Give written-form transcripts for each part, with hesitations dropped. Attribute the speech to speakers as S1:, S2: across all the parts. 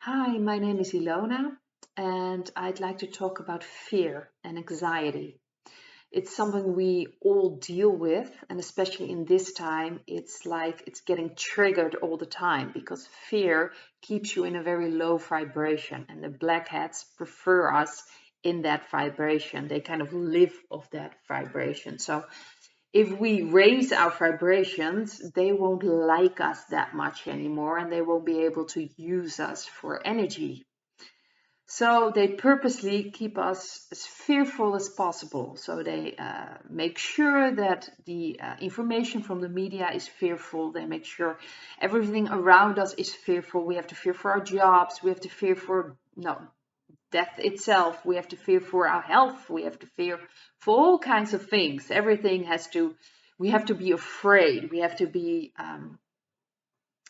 S1: Hi, my name is Ilona, and I'd like to talk about fear and anxiety. It's something we all deal with, and especially in this time, it's like it's getting triggered all the time because fear keeps you in a very low vibration, and the black hats prefer us in that vibration. They kind of live off that vibration. So if we raise our vibrations, they won't like us that much anymore and they won't be able to use us for energy. So they purposely keep us as fearful as possible. So they make sure that the information from the media is fearful. They make sure everything around us is fearful. We have to fear for our jobs. We have to fear for death itself. We have to fear for our health. We have to fear for all kinds of things. Everything has to. We have to be afraid. We have to be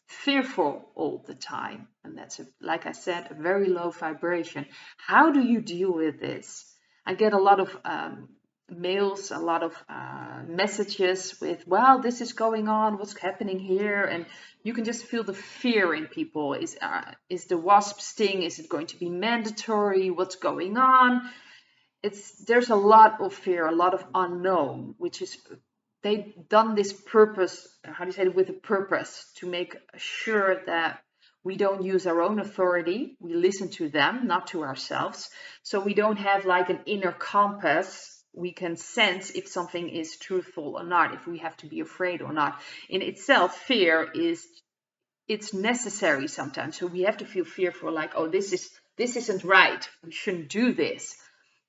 S1: fearful all the time. And that's, like I said, a very low vibration. How do you deal with this? I get a lot of mails, a lot of messages with, well, this is going on, what's happening here? And you can just feel the fear in people. Is the wasp sting, is it going to be mandatory? What's going on? There's a lot of fear, a lot of unknown, which is they've done this purpose, how do you say it, with a purpose to make sure that we don't use our own authority. We listen to them, not to ourselves. So we don't have like an inner compass. We can sense if something is truthful or not, if we have to be afraid or not. In itself, fear it's necessary sometimes. So we have to feel fearful, like, oh, this isn't right. We shouldn't do this.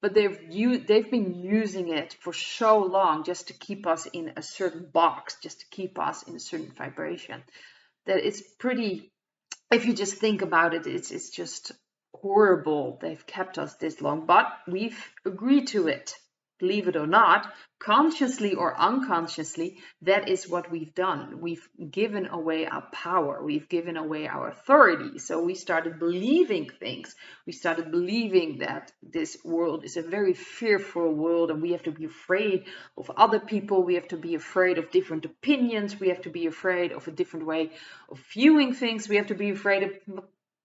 S1: But they've been using it for so long just to keep us in a certain box, just to keep us in a certain vibration, that it's pretty. If you just think about it, it's just horrible. They've kept us this long, but we've agreed to it. Believe it or not, consciously or unconsciously, that is what we've done. We've given away our power. We've given away our authority. So we started believing things. We started believing that this world is a very fearful world and we have to be afraid of other people. We have to be afraid of different opinions. We have to be afraid of a different way of viewing things. We have to be afraid of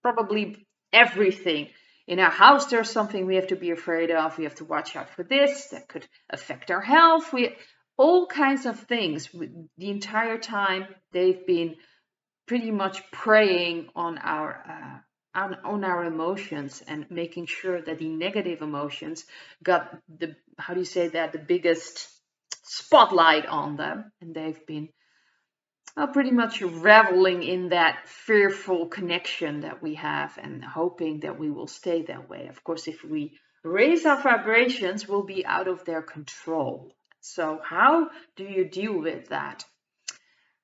S1: probably everything. In our house, there's something we have to be afraid of. We have to watch out for this. That could affect our health. All kinds of things. The entire time they've been pretty much preying on our emotions and making sure that the negative emotions got the, how do you say that, the biggest spotlight on them, and they've been pretty much reveling in that fearful connection that we have and hoping that we will stay that way. Of course, if we raise our vibrations, we'll be out of their control. So how do you deal with that?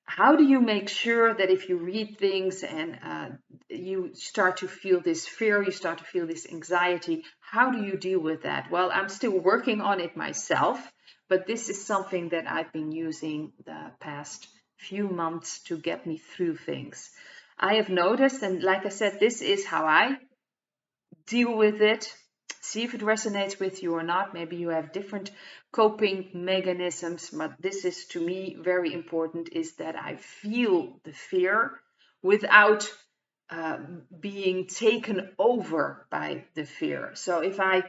S1: How do you make sure that if you read things and you start to feel this fear, you start to feel this anxiety, how do you deal with that? Well, I'm still working on it myself, but this is something that I've been using the past few months to get me through things. I have noticed, and like I said, this is how I deal with it. See if it resonates with you or not. Maybe you have different coping mechanisms, but this is to me very important, is that I feel the fear without being taken over by the fear. So if I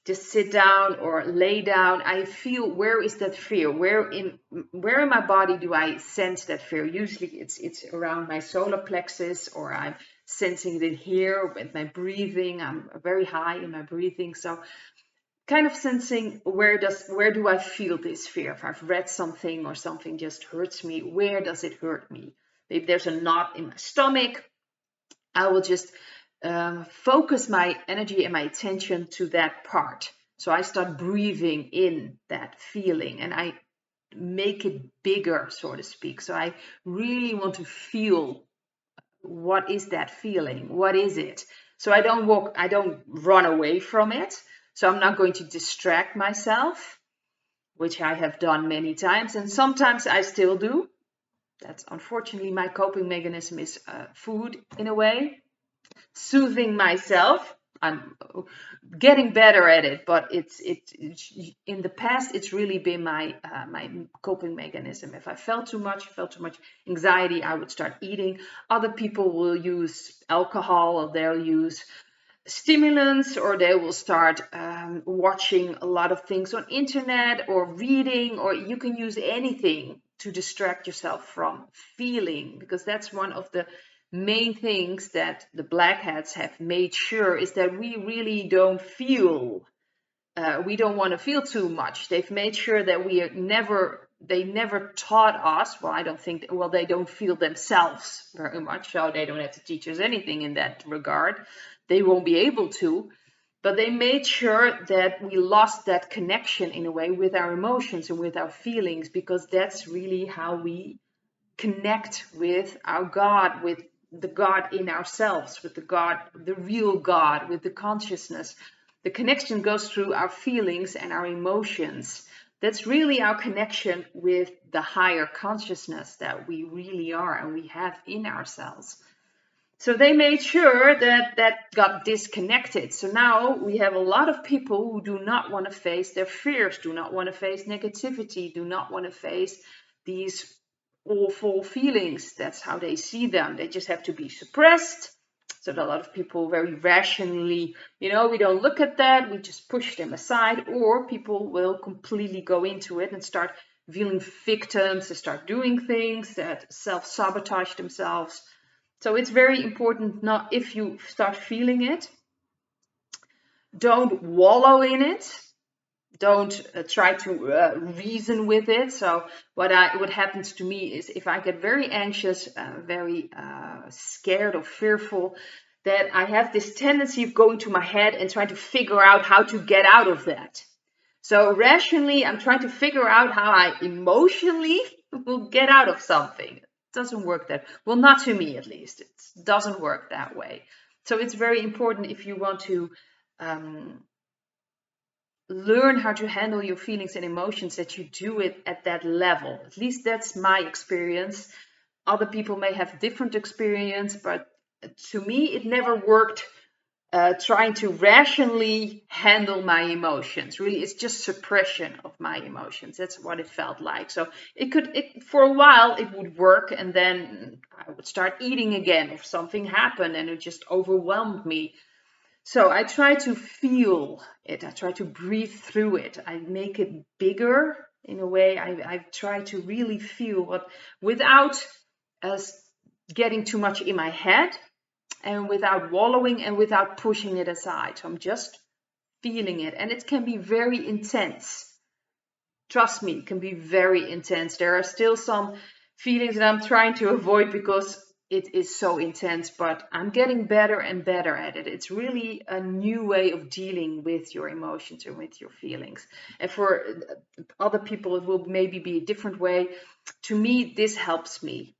S1: just sit down or lay down, I feel, where is that fear? Where in my body do I sense that fear? Usually it's around my solar plexus, or I'm sensing it here with my breathing. I'm very high in my breathing. So kind of sensing, where do I feel this fear? If I've read something or something just hurts me, where does it hurt me? Maybe there's a knot in my stomach. I will just focus my energy and my attention to that part. So I start breathing in that feeling and I make it bigger, so to speak. So I really want to feel, what is that feeling? What is it? So I don't run away from it. So I'm not going to distract myself, which I have done many times. And sometimes I still do. That's unfortunately my coping mechanism, is food in a way. Soothing myself. I'm getting better at it, but it's in the past it's really been my coping mechanism. If I felt too much anxiety, I would start eating. Other people will use alcohol, or they'll use stimulants, or they will start watching a lot of things on internet or reading, or you can use anything to distract yourself from feeling, because that's one of the main things that the black hats have made sure is that we really don't feel. We don't want to feel too much. They've made sure that they never taught us. Well, I don't think, well, they don't feel themselves very much, so they don't have to teach us anything in that regard. They won't be able to. But they made sure that we lost that connection in a way with our emotions and with our feelings, because that's really how we connect with our God, with the God in ourselves, with the God, the real God, with the consciousness. The connection goes through our feelings and our emotions. That's really our connection with the higher consciousness that we really are and we have in ourselves. So they made sure that that got disconnected. So now we have a lot of people who do not want to face their fears, do not want to face negativity, do not want to face these awful feelings. That's how they see them. They just have to be suppressed. So a lot of people very rationally, we don't look at that, we just push them aside, or people will completely go into it and start feeling victims, they start doing things that self-sabotage themselves. So it's very important, not if you start feeling it, don't wallow in it. Don't try to reason with it. So what happens to me is if I get very anxious, very scared or fearful, that I have this tendency of going to my head and trying to figure out how to get out of that. So rationally, I'm trying to figure out how I emotionally will get out of something. It doesn't work that well, not to me at least. It doesn't work that way. So it's very important if you want to learn how to handle your feelings and emotions that you do it at that level. At least that's my experience. Other people may have different experience, but to me it never worked trying to rationally handle my emotions. Really, it's just suppression of my emotions. That's what it felt like. So for a while it would work, and then I would start eating again if something happened and it just overwhelmed me. So I try to feel it. I try to breathe through it. I make it bigger in a way. I try to really feel what, without getting too much in my head, and without wallowing and without pushing it aside. So I'm just feeling it, and it can be very intense. Trust me, it can be very intense. There are still some feelings that I'm trying to avoid because it is so intense, but I'm getting better and better at it. It's really a new way of dealing with your emotions and with your feelings. And for other people, it will maybe be a different way. To me, this helps me.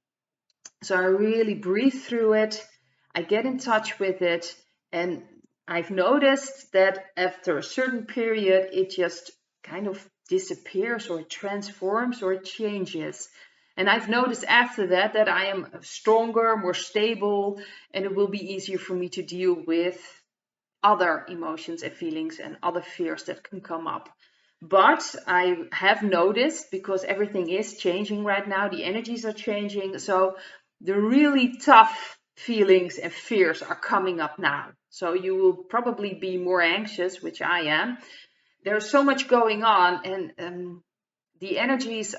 S1: So I really breathe through it. I get in touch with it, and I've noticed that after a certain period, it just kind of disappears or it transforms or it changes. And I've noticed after that that I am stronger, more stable, and it will be easier for me to deal with other emotions and feelings and other fears that can come up. But I have noticed, because everything is changing right now, the energies are changing. So the really tough feelings and fears are coming up now. So you will probably be more anxious, which I am. There's so much going on, and the energies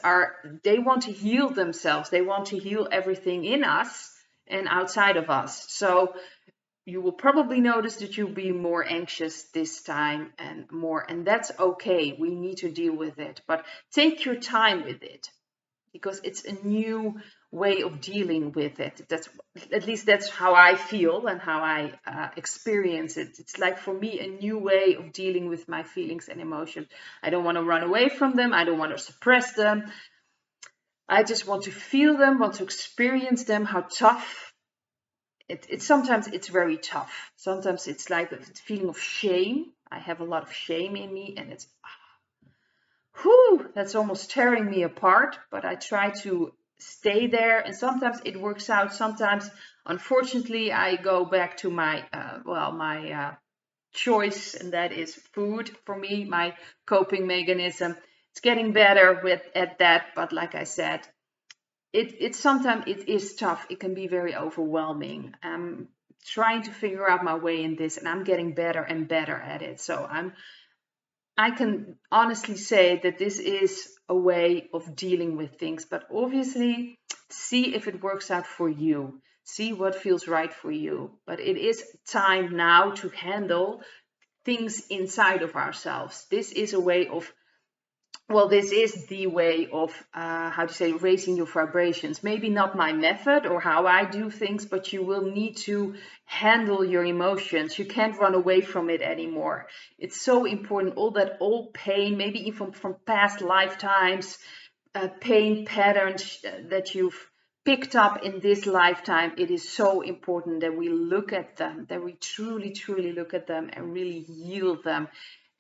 S1: they want to heal themselves. They want to heal everything in us and outside of us. So you will probably notice that you'll be more anxious this time and that's okay. We need to deal with it, but take your time with it, because it's a new way of dealing with it. At least that's how I feel and how I experience it. It's like, for me, a new way of dealing with my feelings and emotions. I don't want to run away from them. I don't want to suppress them. I just want to feel them, want to experience them, how tough sometimes it's very tough. Sometimes it's like a feeling of shame. I have a lot of shame in me, and it's that's almost tearing me apart. But I try to stay there, and sometimes it works out. Sometimes, unfortunately, I go back to my choice, and that is food for me, my coping mechanism. It's getting better at that, but like I said, it's sometimes it is tough. It can be very overwhelming. I'm trying to figure out my way in this, and I'm getting better and better at it. So I can honestly say that this is a way of dealing with things, but obviously see if it works out for you. See what feels right for you. But it is time now to handle things inside of ourselves. This is a way of, well, this is the way of, how to say, raising your vibrations. Maybe not my method or how I do things, but you will need to handle your emotions. You can't run away from it anymore. It's so important. All that old pain, maybe even from past lifetimes, pain patterns that you've picked up in this lifetime, it is so important that we look at them, that we truly, truly look at them and really heal them.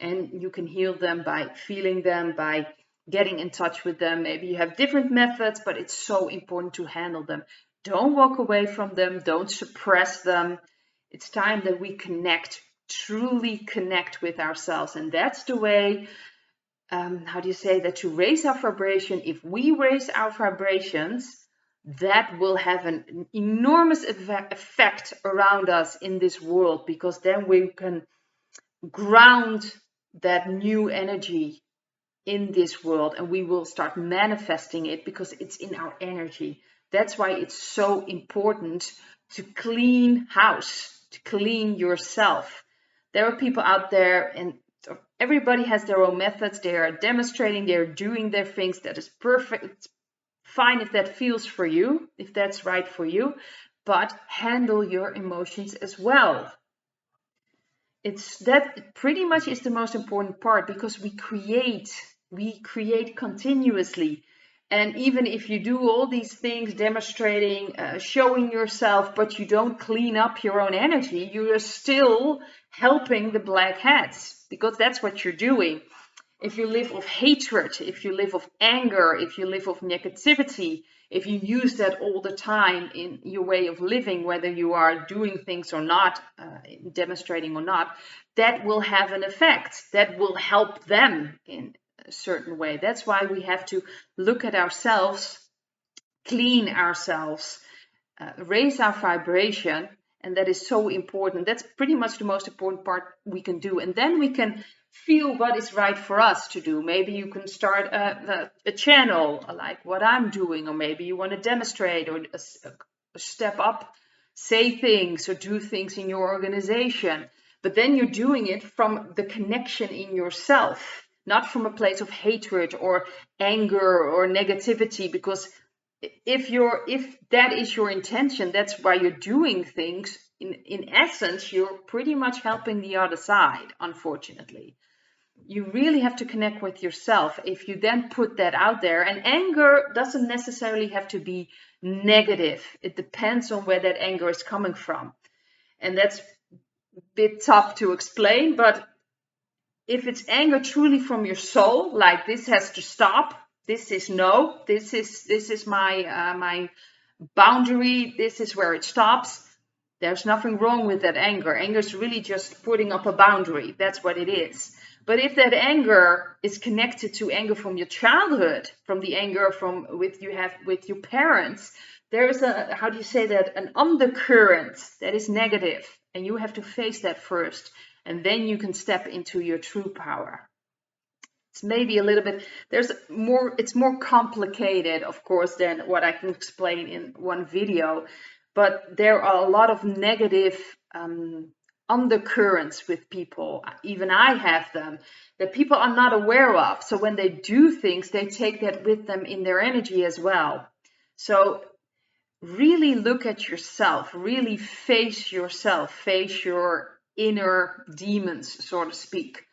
S1: And you can heal them by feeling them, by getting in touch with them. Maybe you have different methods, but it's so important to handle them. Don't walk away from them. Don't suppress them. It's time that we connect, truly connect with ourselves. And that's the way, how do you say that, to raise our vibration. If we raise our vibrations, that will have an enormous effect around us in this world, because then we can ground that new energy in this world, and we will start manifesting it because it's in our energy. That's why it's so important to clean house, to clean yourself. There are people out there, and everybody has their own methods. They are demonstrating, they're doing their things. That is perfect. It's fine if that feels for you, if that's right for you, but handle your emotions as well. It's that pretty much is the most important part, because we create continuously. And even if you do all these things, demonstrating, showing yourself, but you don't clean up your own energy, you are still helping the black hats, because that's what you're doing. If you live of hatred, if you live of anger, if you live of negativity, if you use that all the time in your way of living, whether you are doing things or not, demonstrating or not, that will have an effect. That will help them in a certain way. That's why we have to look at ourselves, clean ourselves, raise our vibration. And that is so important. That's pretty much the most important part we can do. And then we can feel what is right for us to do. Maybe you can start a channel like what I'm doing, or maybe you want to demonstrate or a step up, say things or do things in your organization. But then you're doing it from the connection in yourself, not from a place of hatred or anger or negativity, because if that is your intention, that's why you're doing things, in essence you're pretty much helping the other side. Unfortunately, you really have to connect with yourself. If you then put that out there, and anger doesn't necessarily have to be negative, it depends on where that anger is coming from, and that's a bit tough to explain. But if it's anger truly from your soul, like this has to stop, this is no, this is my boundary, this is where it stops, there's nothing wrong with that anger. Anger is really just putting up a boundary. That's what it is. But if that anger is connected to anger from your childhood, from the anger from with your parents, there is a, how do you say that, an undercurrent that is negative, and you have to face that first, and then you can step into your true power. It's maybe a little bit, it's more complicated, of course, than what I can explain in one video, but there are a lot of negative undercurrents with people. Even I have them, that people are not aware of. So when they do things, they take that with them in their energy as well. So really look at yourself, really face yourself, face your inner demons, so to speak.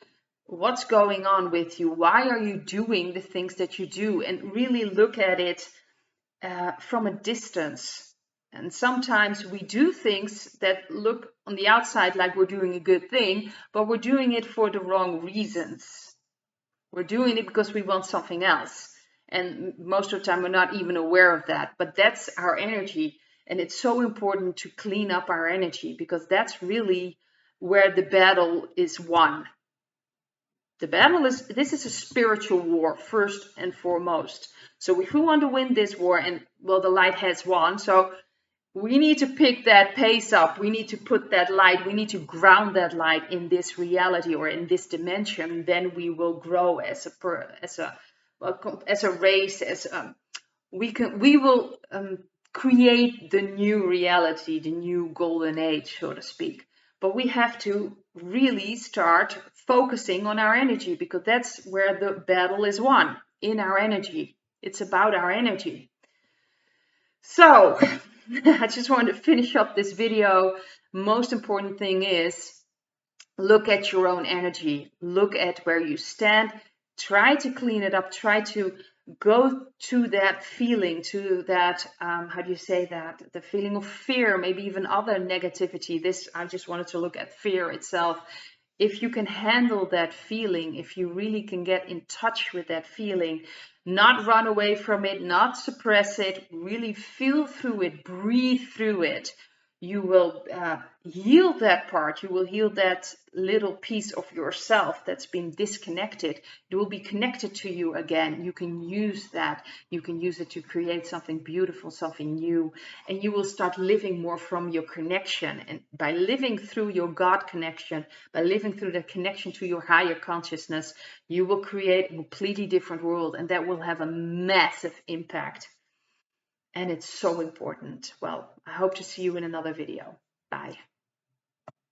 S1: What's going on with you? Why are you doing the things that you do? And really look at it from a distance. And sometimes we do things that look on the outside like we're doing a good thing, but we're doing it for the wrong reasons. We're doing it because we want something else. And most of the time we're not even aware of that. But that's our energy. And it's so important to clean up our energy, because that's really where the battle is won. The battle is, this is a spiritual war first and foremost. So if we want to win this war, and well, the light has won, so we need to pick that pace up. We need to put that light, we need to ground that light in this reality or in this dimension. Then we will grow as a race, we will create the new reality, the new golden age, so to speak. But we have to really start focusing on our energy, because that's where the battle is won, in our energy. It's about our energy. So I just want to finish up this video. Most important thing is, look at your own energy, look at where you stand, try to clean it up, try to go to that feeling, to that, how do you say that, the feeling of fear, maybe even other negativity. This, I just wanted to look at fear itself. If you can handle that feeling, if you really can get in touch with that feeling, not run away from it, not suppress it, really feel through it, breathe through it, you will heal that part. You will heal that little piece of yourself that's been disconnected. It will be connected to you again. You can use that. You can use it to create something beautiful, something new, and you will start living more from your connection. And by living through your God connection, by living through the connection to your higher consciousness, you will create a completely different world, and that will have a massive impact. And it's so important. Well, I hope to see you in another video. Bye.